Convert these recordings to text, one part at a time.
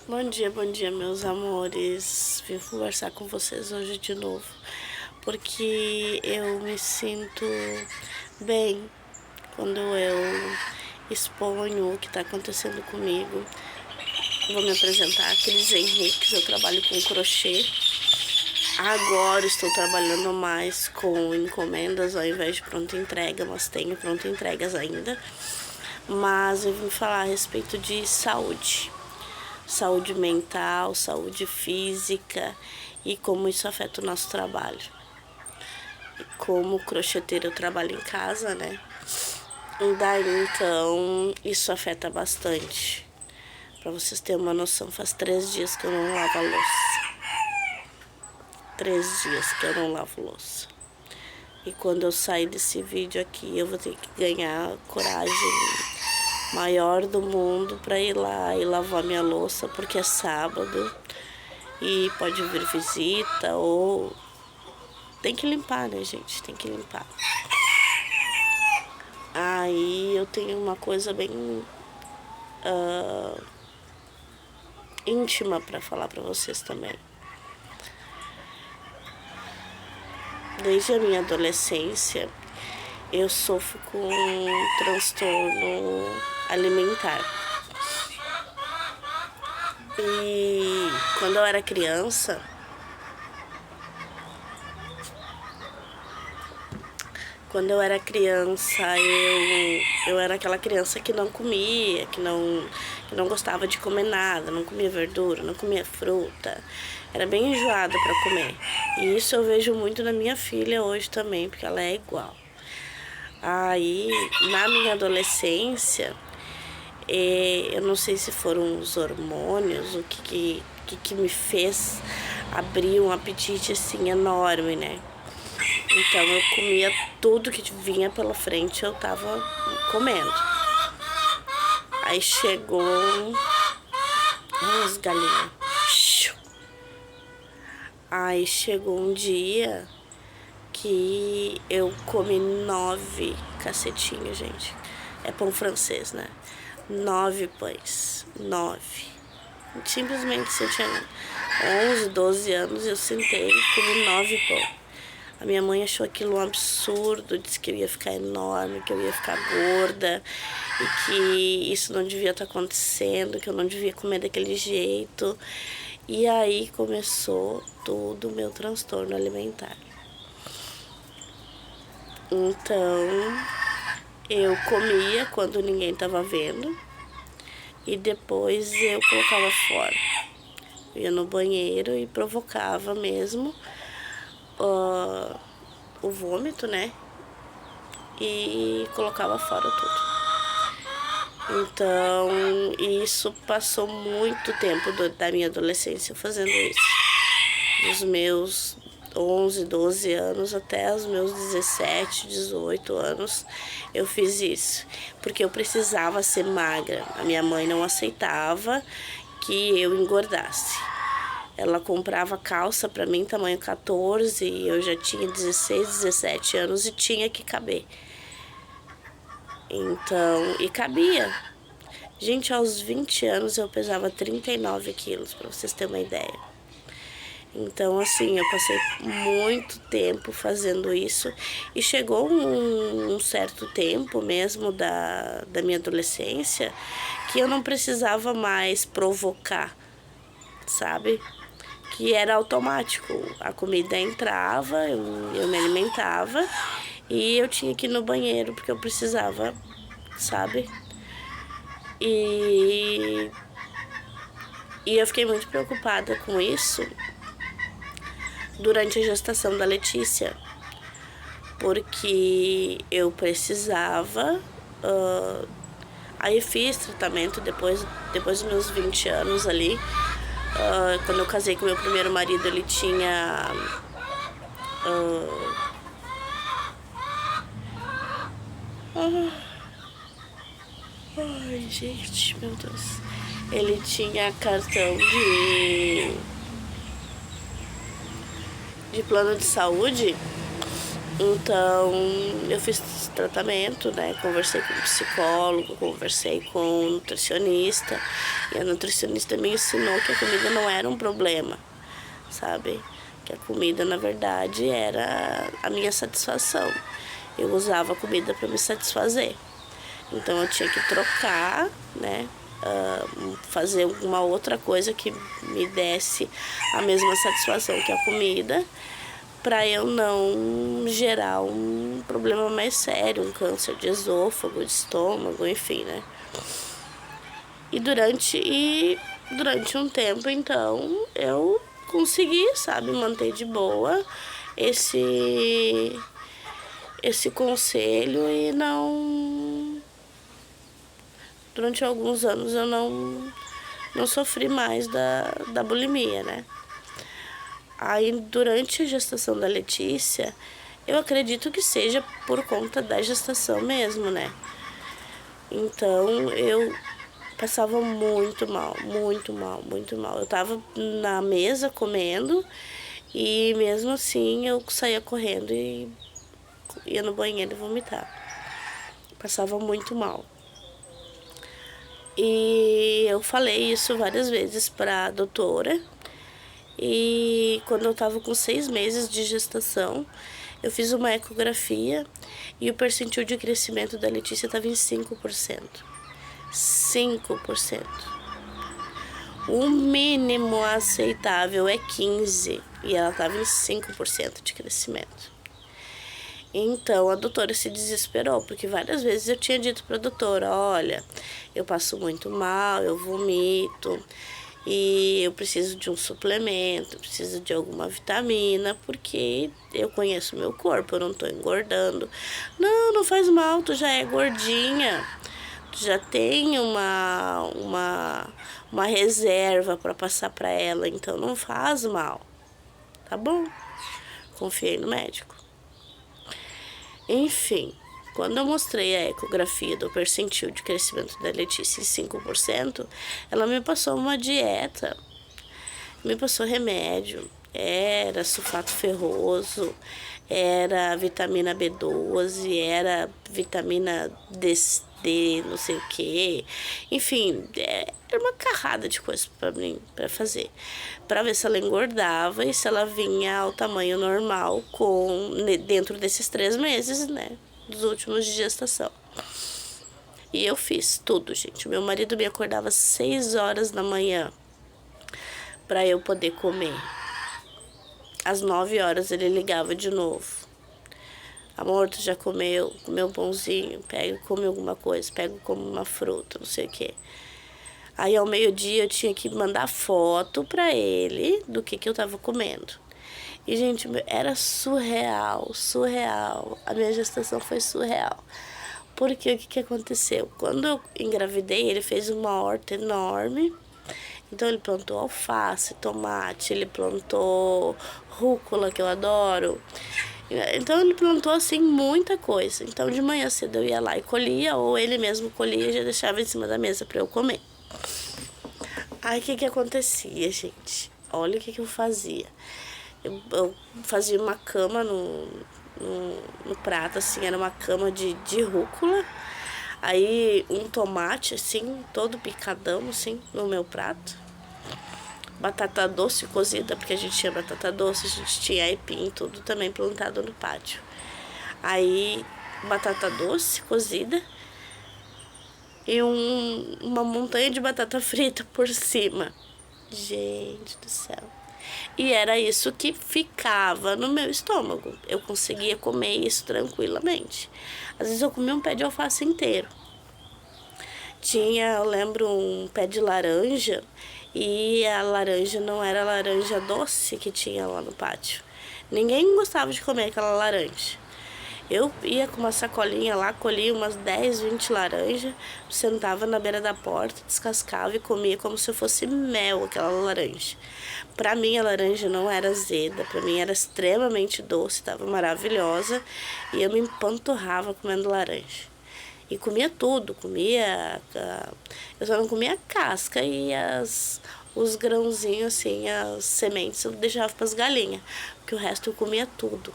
Bom dia, meus amores. Vim conversar com vocês hoje de novo, porque eu me sinto bem quando eu exponho o que está acontecendo comigo. Vou me apresentar, Cris Henriques, eu trabalho com crochê. Agora estou trabalhando mais com encomendas ao invés de pronta entrega, mas tenho pronta entregas ainda. Mas eu vim falar a respeito de saúde. Saúde mental, saúde física e como isso afeta o nosso trabalho. Como crocheteira eu trabalho em casa, né? E daí então isso afeta bastante. Pra vocês terem uma noção, faz 3 dias que eu não lavo a louça. 3 dias que eu não lavo louça. E quando eu sair desse vídeo aqui, eu vou ter que ganhar coragem maior do mundo para ir lá e lavar minha louça, porque é sábado e pode vir visita ou tem que limpar, né, gente? Tem que limpar. Aí eu tenho uma coisa bem íntima para falar para vocês também. Desde a minha adolescência, eu sofro com um transtorno alimentar. E quando eu era criança, eu era aquela criança que não comia, que não gostava de comer nada, não comia verdura, não comia fruta. Era bem enjoada para comer. E isso eu vejo muito na minha filha hoje também, porque ela é igual. Aí, na minha adolescência, eu não sei se foram os hormônios, o que me fez abrir um apetite assim enorme, né? Então eu comia tudo que vinha pela frente, eu tava comendo. Aí chegou uns galinhos. Aí chegou um dia que eu comi 9 cacetinhos, gente. É pão francês, né? 9 pães. 9. Simplesmente, se eu tinha 11, 12 anos, eu sentei e comi 9 pão. A minha mãe achou aquilo um absurdo, disse que eu ia ficar enorme, que eu ia ficar gorda e que isso não devia estar acontecendo, que eu não devia comer daquele jeito. E aí começou todo o meu transtorno alimentar. Então, eu comia quando ninguém estava vendo e depois eu colocava fora. Eu ia no banheiro e provocava mesmo o vômito, né? E colocava fora tudo. Então, isso passou muito tempo da minha adolescência fazendo isso. Dos meus 11, 12 anos até os meus 17, 18 anos, eu fiz isso. Porque eu precisava ser magra. A minha mãe não aceitava que eu engordasse. Ela comprava calça pra mim, tamanho 14, e eu já tinha 16, 17 anos e tinha que caber. Então, e cabia. Gente, aos 20 anos eu pesava 39 quilos, pra vocês terem uma ideia. Então, assim, eu passei muito tempo fazendo isso e chegou um certo tempo mesmo da minha adolescência que eu não precisava mais provocar, sabe? Que era automático. A comida entrava, eu me alimentava e eu tinha que ir no banheiro porque eu precisava, sabe? E eu fiquei muito preocupada com isso durante a gestação da Letícia, porque eu precisava. Aí fiz tratamento depois dos meus 20 anos ali. Quando eu casei com meu primeiro marido, ele tinha ai, gente, meu Deus. Ele tinha cartão de plano de saúde. Então eu fiz tratamento, né? Conversei com um psicólogo, conversei com um nutricionista. E a nutricionista me ensinou que a comida não era um problema, sabe? Que a comida, na verdade, era a minha satisfação. Eu usava a comida para me satisfazer. Então eu tinha que trocar, né? Fazer alguma outra coisa que me desse a mesma satisfação que a comida, para eu não gerar um problema mais sério, um câncer de esôfago, de estômago, enfim, né? E durante um tempo, então, eu consegui, sabe, manter de boa esse conselho e não... Durante alguns anos eu não sofri mais da bulimia, né? Aí, durante a gestação da Letícia, eu acredito que seja por conta da gestação mesmo, né? Então, eu passava muito mal, muito mal, muito mal. Eu tava na mesa comendo e mesmo assim eu saía correndo e ia no banheiro e vomitar. Passava muito mal. E eu falei isso várias vezes pra doutora. E quando eu tava com 6 meses de gestação, eu fiz uma ecografia e o percentil de crescimento da Letícia estava em 5%. 5%. O mínimo aceitável é 15% e ela estava em 5% de crescimento. Então a doutora se desesperou, porque várias vezes eu tinha dito para a doutora: olha, eu passo muito mal, eu vomito e eu preciso de um suplemento, preciso de alguma vitamina, porque eu conheço meu corpo, eu não estou engordando. Não, não faz mal, tu já é gordinha, tu já tem uma reserva para passar para ela, então não faz mal, tá bom? Confiei no médico. Enfim, quando eu mostrei a ecografia do percentil de crescimento da Letícia em 5%, ela me passou uma dieta, me passou remédio, era sulfato ferroso, era vitamina B12, era vitamina D, não sei o que, enfim, era uma carrada de coisas para mim, para fazer, para ver se ela engordava e se ela vinha ao tamanho normal dentro desses 3 meses, né, dos últimos de gestação. E eu fiz tudo, gente. Meu marido me acordava às 6 horas da manhã para eu poder comer. Às 9 horas ele ligava de novo: amor, tu já comeu um pãozinho, pega e come alguma coisa, pega e come uma fruta, não sei o que. Aí ao meio-dia eu tinha que mandar foto pra ele do que eu tava comendo. E, gente, era surreal. A minha gestação foi surreal. Porque o que aconteceu? Quando eu engravidei, ele fez uma horta enorme. Então ele plantou alface, tomate, ele plantou rúcula, que eu adoro. Então ele plantou assim muita coisa. Então de manhã cedo eu ia lá e colhia, ou ele mesmo colhia e já deixava em cima da mesa para eu comer. Aí o que acontecia, gente? Olha o que eu fazia. Eu fazia uma cama no prato, assim, era uma cama de rúcula. Aí um tomate, assim, todo picadão, assim, no meu prato. Batata doce cozida, porque a gente tinha batata doce, a gente tinha aipim, tudo também plantado no pátio. Aí, batata doce cozida e uma montanha de batata frita por cima. Gente do céu. E era isso que ficava no meu estômago. Eu conseguia comer isso tranquilamente. Às vezes eu comia um pé de alface inteiro. Eu lembro, um pé de laranja, e a laranja não era a laranja doce que tinha lá no pátio. Ninguém gostava de comer aquela laranja. Eu ia com uma sacolinha lá, colhia umas 10, 20 laranjas, sentava na beira da porta, descascava e comia como se fosse mel aquela laranja. Pra mim a laranja não era azeda, pra mim era extremamente doce, estava maravilhosa, e eu me empanturrava comendo laranja. E comia tudo, eu só não comia a casca e os grãozinhos, assim, as sementes eu deixava para as galinhas, porque o resto eu comia tudo.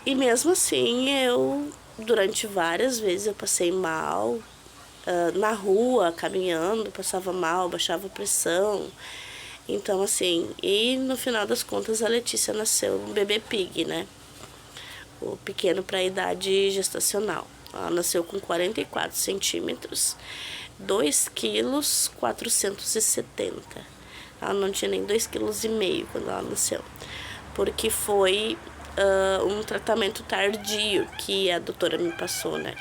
E mesmo assim, durante várias vezes, eu passei mal, na rua, caminhando, passava mal, baixava a pressão. Então, assim, e no final das contas, a Letícia nasceu um bebê pig, né? O pequeno para a idade gestacional. Ela nasceu com 44 centímetros, 2 quilos 470. Ela não tinha nem 2,5 kg quando ela nasceu. Porque foi um tratamento tardio que a doutora me passou, né?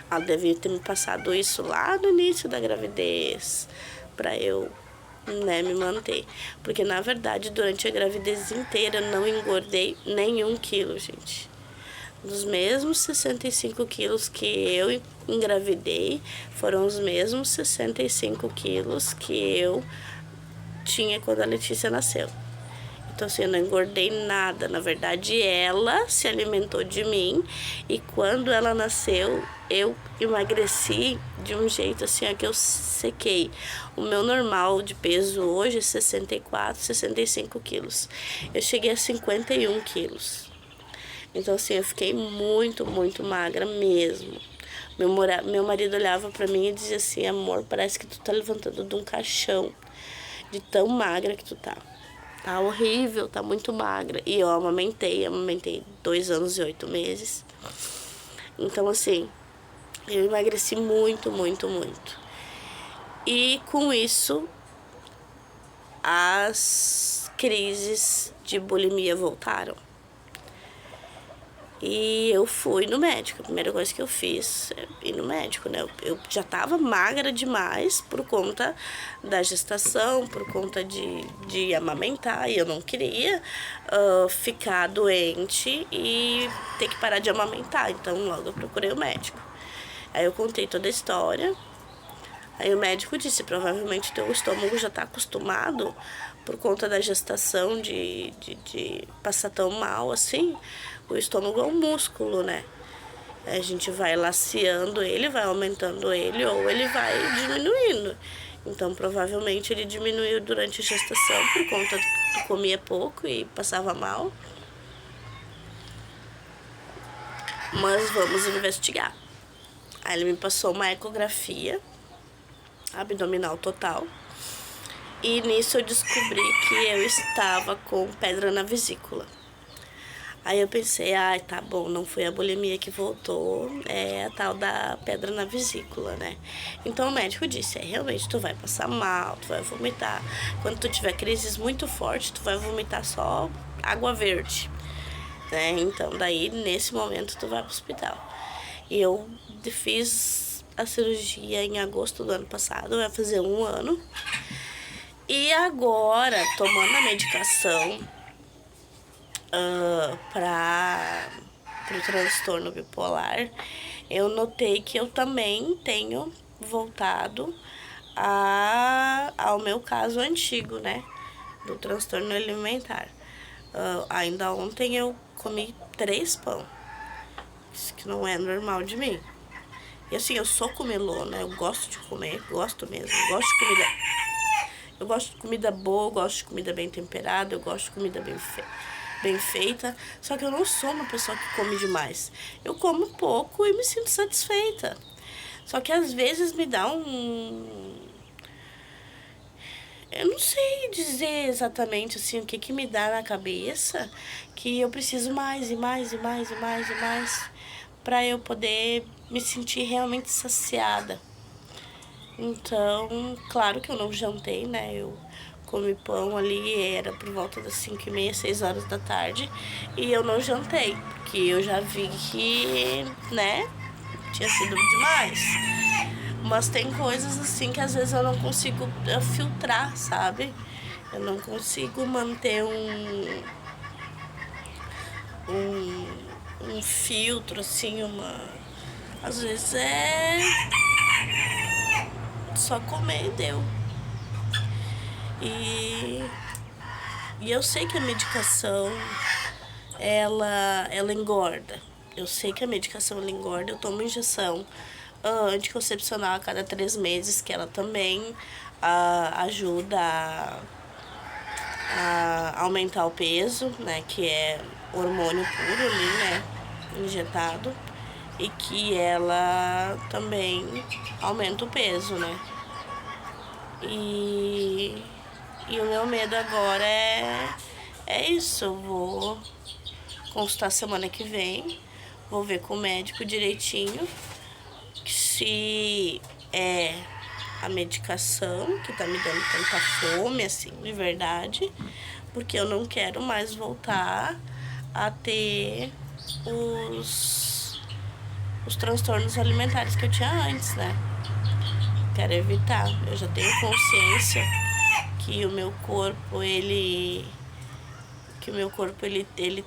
Ela devia ter me passado isso lá no início da gravidez, para eu, né, me manter. Porque, na verdade, durante a gravidez inteira, não engordei nenhum quilo, gente. Dos mesmos 65 quilos que eu engravidei, foram os mesmos 65 quilos que eu tinha quando a Letícia nasceu. Então, assim, eu não engordei nada. Na verdade, ela se alimentou de mim. E quando ela nasceu, eu emagreci de um jeito assim, que eu sequei. O meu normal de peso hoje é 64, 65 quilos. Eu cheguei a 51 quilos. Então, assim, eu fiquei muito, muito magra mesmo. Meu marido olhava pra mim e dizia assim: amor, parece que tu tá levantando de um caixão, de tão magra que tu tá. Tá horrível, tá muito magra. E eu amamentei 2 anos e 8 meses. Então, assim, eu emagreci muito, muito, muito. E com isso, as crises de bulimia voltaram. E eu fui no médico. A primeira coisa que eu fiz é ir no médico, né? Eu já tava magra demais por conta da gestação, por conta de amamentar. E eu não queria ficar doente e ter que parar de amamentar. Então, logo eu procurei o médico. Aí eu contei toda a história. Aí o médico disse: provavelmente teu estômago já tá acostumado por conta da gestação de passar tão mal assim. O estômago é um músculo, né? A gente vai laceando ele, vai aumentando ele ou ele vai diminuindo. Então, provavelmente ele diminuiu durante a gestação por conta que tu comia pouco e passava mal. Mas vamos investigar. Aí ele me passou uma ecografia abdominal total. E nisso eu descobri que eu estava com pedra na vesícula. Aí eu pensei: ai, tá bom, não foi a bulimia que voltou, é a tal da pedra na vesícula, né? Então o médico disse: realmente tu vai passar mal, tu vai vomitar. Quando tu tiver crises muito fortes, tu vai vomitar só água verde, né? Então daí, nesse momento, tu vai pro hospital. E eu fiz a cirurgia em agosto do ano passado, vai fazer 1 ano. E agora, tomando a medicação para o transtorno bipolar, eu notei que eu também tenho voltado ao meu caso antigo, né? Do transtorno alimentar. Ainda ontem eu comi 3 pão. Isso que não é normal de mim. E assim, eu sou comelona, eu gosto de comer, gosto mesmo, gosto de comida. Eu gosto de comida boa, eu gosto de comida bem temperada, eu gosto de comida bem feita. Só que eu não sou uma pessoa que come demais. Eu como pouco e me sinto satisfeita. Só que às vezes me dá eu não sei dizer exatamente assim o que me dá na cabeça, que eu preciso mais e mais e mais e mais e mais para eu poder me sentir realmente saciada. Então, claro que eu não jantei, né? Eu comi pão ali, era por volta das 5h30, 6 horas da tarde. E eu não jantei, porque eu já vi que, né, tinha sido demais. Mas tem coisas assim que às vezes eu não consigo filtrar, sabe? Eu não consigo manter um filtro, assim, Às vezes é só comer e deu. E eu sei que a medicação, ela engorda. Eu sei que a medicação ela engorda. Eu tomo injeção anticoncepcional a cada 3 meses, que ela também ajuda a aumentar o peso, né? Que é hormônio puro ali, né, injetado, e que ela também aumenta o peso, né. E o meu medo agora é isso. Eu vou consultar semana que vem, vou ver com o médico direitinho se é a medicação que tá me dando tanta fome, assim, de verdade, porque eu não quero mais voltar a ter os transtornos alimentares que eu tinha antes, né? Quero evitar. Eu já tenho consciência que o meu corpo, ele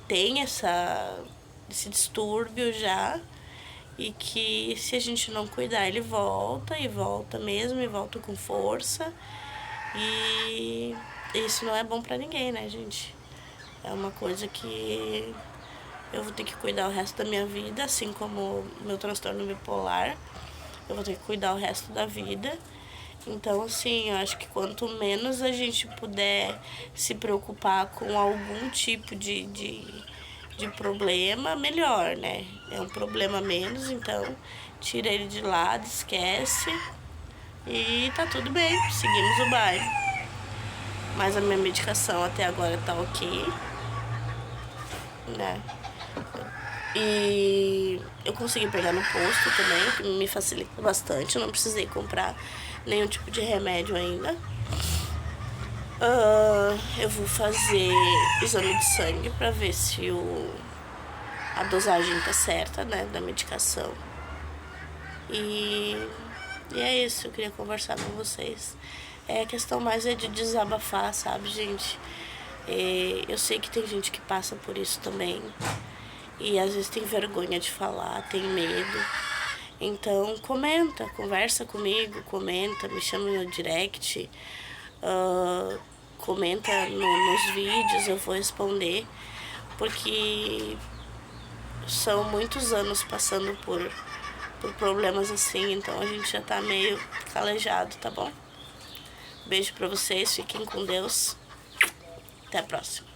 tem esse distúrbio já, e que se a gente não cuidar, ele volta e volta mesmo, e volta com força. E isso não é bom pra ninguém, né, gente? É uma coisa que eu vou ter que cuidar o resto da minha vida, assim como o meu transtorno bipolar. Eu vou ter que cuidar o resto da vida. Então, assim, eu acho que quanto menos a gente puder se preocupar com algum tipo de problema, melhor, né? É um problema menos, então tira ele de lado, esquece e tá tudo bem, seguimos o baile. Mas a minha medicação até agora tá ok, né? E eu consegui pegar no posto também, que me facilita bastante. Eu não precisei comprar nenhum tipo de remédio ainda. Eu vou fazer exame de sangue pra ver se a dosagem tá certa, né, da medicação. E é isso, eu queria conversar com vocês. A questão mais é de desabafar, sabe, gente? Eu sei que tem gente que passa por isso também. E às vezes tem vergonha de falar, tem medo. Então comenta, conversa comigo, comenta, me chama no direct, comenta nos vídeos, eu vou responder. Porque são muitos anos passando por problemas assim, então a gente já tá meio calejado, tá bom? Beijo pra vocês, fiquem com Deus. Até a próxima.